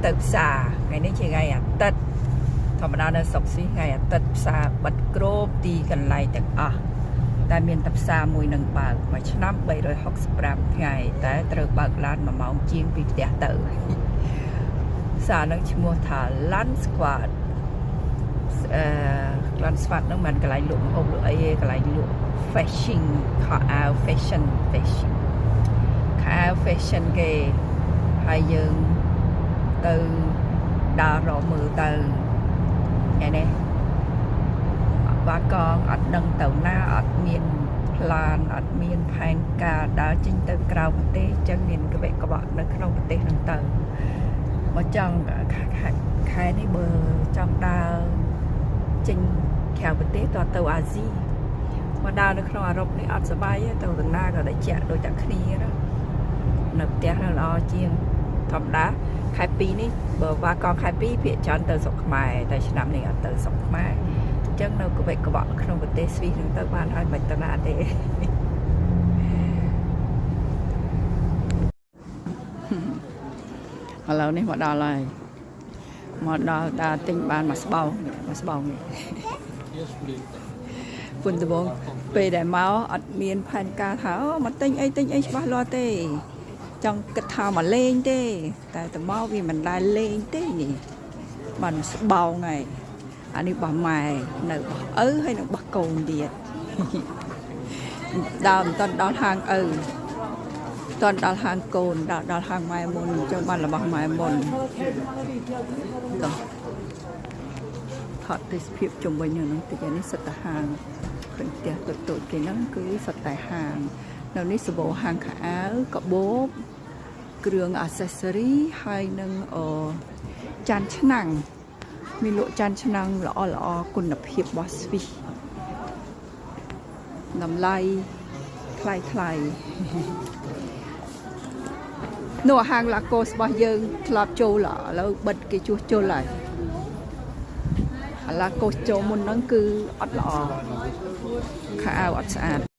ទៅផ្សារថ្ងៃនេះជាថ្ងៃអាទិត្យធម្មតានៅស្រុកស៊ីថ្ងៃអាទិត្យផ្សារបិទគ្រប់ទីកន្លែងទាំងអស់តែមានតែផ្សារមួយនឹងបើកមួយឆ្នាំ365ថ្ងៃតែត្រូវបើកឡាន1ម៉ោងជាងពីផ្ទះទៅផ្សារនឹងឈ្មោះថា Lunch Squad Lunch Squad នឹងមិនកន្លែងលក់ម្ហូបលក់អីទេកន្លែងលក់ fashion ខោអាវ fashion ខោអាវ fashion គេហើយយើងទៅដើររកមើលទៅនេះបាកងអត់ដឹងទៅណាអត់មានផ្លានអត់មានផែនការដើរចេញទៅក្រៅប្រទេសអញ្ចឹងមានក្បេកក្បក់នៅក្នុងប្រទេសហ្នឹងទៅមកចង់ខែនេះបើចង់ដើរចេញក្រៅប្រទេសទៅអាស៊ីមកដើរនៅក្នុងអឺរ៉ុបនេះអត់សុបាយទេទៅទាំងណាក៏តែជាក់ដូចតែគ្នានៅផ្ទះល្អជាងធម្មតាខែ2នេះបើវាកងខែ2ភាគច្រើនទៅស្រុកខ្មែរតែឆ្នាំនេះអត់ទៅស្រុកខ្មែរអញ្ចឹងនៅក្បេកក្បក់ក្នុងប្រទេសស្វីសនឹងទៅបានហើយមិនទៅណាទេឥឡូវនេះមកដល់ហើយមកដល់តាទិញបានមួយស្បោងនេះពុនដបងពេលដែលមកអត់មានផែនការថាមកទិញអីច្បាស់លាស់ទេចង់គិតថាមកលេងទេតែទៅមកវាមិនដែលលេងទេនេះបានស្បោងហើយអានេះបោះម៉ែនៅបោះឪហើយនឹងបោះកូនទៀតដើមមិនទាន់ដល់ហាងឪទាន់ដល់ហាងកូនដល់ហាងម៉ែមុនចង់បានរបស់ម៉ែមុនតោះថតទេសភាពជំវិញហ្នឹងតិចនេះសិតតែហាងឃើញផ្ទះតូចគេហ្នឹងគឺសិតតែហាងនៅនេះសបោហាងខោអាវកាបូបគ្រឿង accessory ហើយនឹងចានឆ្នាំងមានលក់ចានឆ្នាំងល្អគុណភាពរបស់ Swiss តម្លៃថ្លៃនោះហាង Lacoste របស់យើងធ្លាប់ចូលឥឡូវបិទគេជួសជុលហើយLacosteចូលមុនហ្នឹងគឺអត់ល្អខោអាវអត់ស្អាត